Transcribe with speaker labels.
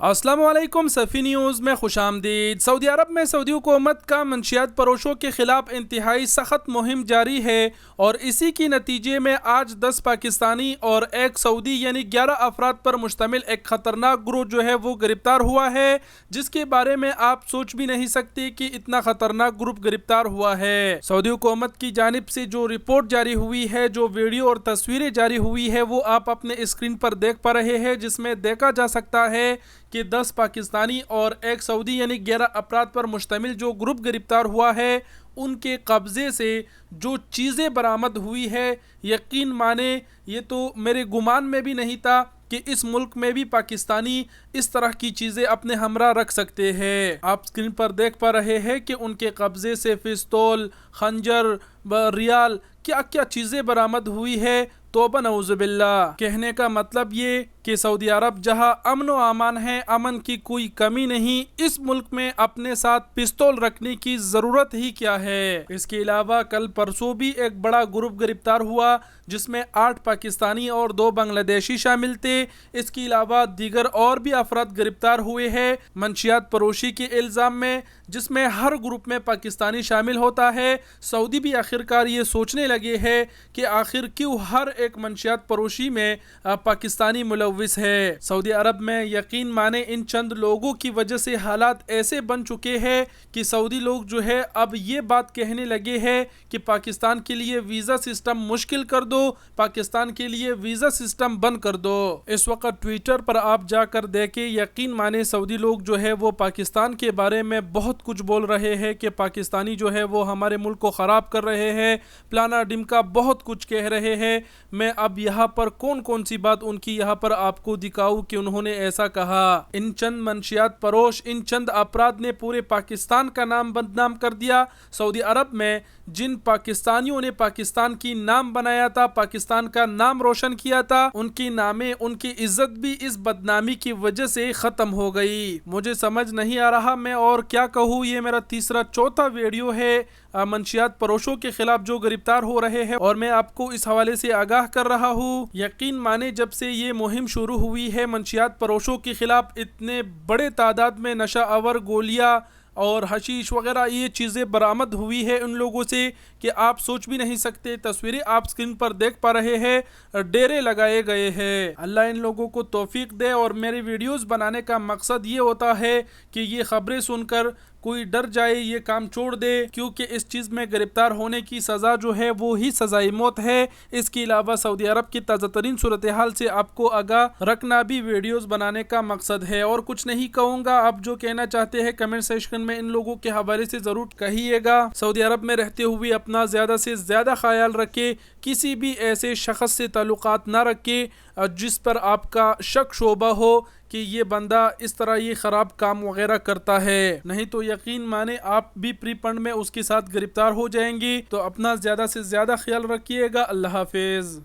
Speaker 1: السلام علیکم صفی نیوز میں خوش آمدید۔ سعودی عرب میں سعودی حکومت کا منشیات فروشوں کے خلاف انتہائی سخت مہم جاری ہے اور اسی کی نتیجے میں آج 10 پاکستانی اور ایک سعودی یعنی 11 افراد پر مشتمل ایک خطرناک گروہ جو ہے وہ گرفتار ہوا ہے، جس کے بارے میں آپ سوچ بھی نہیں سکتے کہ اتنا خطرناک گروپ گرفتار ہوا ہے۔ سعودی حکومت کی جانب سے جو رپورٹ جاری ہوئی ہے، جو ویڈیو اور تصویریں جاری ہوئی ہے، وہ آپ اپنے اسکرین پر دیکھ پا رہے ہیں، جس میں دیکھا جا سکتا ہے کہ 10 پاکستانی اور ایک سعودی یعنی 11 افراد پر مشتمل جو گروپ گرفتار ہوا ہے، ان کے قبضے سے جو چیزیں برآمد ہوئی ہے، یقین مانے یہ تو میرے گمان میں بھی نہیں تھا کہ اس ملک میں بھی پاکستانی اس طرح کی چیزیں اپنے ہمراہ رکھ سکتے ہیں۔ آپ اسکرین پر دیکھ پا رہے ہیں کہ ان کے قبضے سے پستول، خنجر، ریال، کیا کیا چیزیں برآمد ہوئی ہے۔ توبہ نعوذ باللہ۔ کہنے کا مطلب یہ کہ سعودی عرب جہاں امن و امان ہے، امن کی کوئی کمی نہیں، اس ملک میں اپنے ساتھ پستول رکھنے کی ضرورت ہی کیا ہے۔ اس کے علاوہ کل پرسوں بھی ایک بڑا گروپ گرفتار ہوا جس میں 8 پاکستانی اور 2 بنگلہ دیشی شامل تھے۔ اس کے علاوہ دیگر اور بھی افراد گرفتار ہوئے ہیں منشیات فروشی کے الزام میں، جس میں ہر گروپ میں پاکستانی شامل ہوتا ہے۔ سعودی بھی آخرکار یہ سوچنے لگے ہیں کہ آخر کیوں ہر ایک منشیات فروشی میں پاکستانی ملوث ہے۔ سعودی عرب میں یقین مانے ان چند لوگوں کی وجہ سے حالات ایسے بن چکے ہیں کہ سعودی لوگ جو ہے اب یہ بات کہنے لگے ہیں کہ پاکستان کے لیے ویزا سسٹم مشکل کر دو، پاکستان کے لیے ویزا سسٹم بند کر دو۔ اس وقت ٹویٹر پر آپ جا کر دیکھیں، یقین مانے سعودی لوگ جو ہے وہ پاکستان کے بارے میں بہت کچھ بول رہے ہیں کہ پاکستانی جو ہے وہ ہمارے ملک کو خراب کر رہے ہیں، پلانا ڈمکا بہت کچھ کہہ رہے ہیں۔ میں اب یہاں پر کون سی بات ان کی یہاں پر آپ کو دکھاؤں کہ انہوں نے ایسا کہا۔ ان چند منشیات فروش، ان چند افراد نے پورے پاکستان کا نام بدنام کر دیا۔ سعودی عرب میں جن پاکستانیوں نے پاکستان کی نام بنایا تھا، پاکستان کا نام روشن کیا تھا، ان کی نامیں، ان کی عزت بھی اس بدنامی کی وجہ سے ختم ہو گئی۔ مجھے سمجھ نہیں آ رہا میں اور کیا کہوں۔ یہ میرا تیسرا چوتھا ویڈیو ہے منشیات فروشوں کے خلاف جو گرفتار ہو رہے ہیں، اور میں آپ کو اس حوالے سے آگاہ کر رہا ہوں۔ یقین مانے جب سے یہ مہم شروع ہوئی ہے منشیات فروشوں کے خلاف، اتنے بڑے تعداد میں نشہ آور گولیاں اور حشیش وغیرہ یہ چیزیں برآمد ہوئی ہے ان لوگوں سے کہ آپ سوچ بھی نہیں سکتے۔ تصویریں آپ اسکرین پر دیکھ پا رہے ہیں، ڈیرے لگائے گئے ہیں۔ اللہ ان لوگوں کو توفیق دے۔ اور میری ویڈیوز بنانے کا مقصد یہ ہوتا ہے کہ یہ خبریں سن کر کوئی ڈر جائے، یہ کام چھوڑ دے، کیونکہ اس چیز میں گرفتار ہونے کی سزا جو ہے وہ ہی سزائے موت ہے۔ اس کے علاوہ سعودی عرب کی تازہ ترین صورتحال سے آپ کو آگاہ رکھنا بھی ویڈیوز بنانے کا مقصد ہے۔ اور کچھ نہیں کہوں گا، آپ جو کہنا چاہتے ہیں کمنٹ سیکشن میں ان لوگوں کے حوالے سے ضرور کہیے گا۔ سعودی عرب میں رہتے ہوئے اپنا زیادہ سے زیادہ خیال رکھے، کسی بھی ایسے شخص سے تعلقات نہ رکھے جس پر آپ کا شک شبہ ہو کہ یہ بندہ اس طرح یہ خراب کام وغیرہ کرتا ہے، نہیں تو یقین مانے آپ بھی پری فنڈ میں اس کے ساتھ گرفتار ہو جائیں گے۔ تو اپنا زیادہ سے زیادہ خیال رکھیے گا۔ اللہ حافظ۔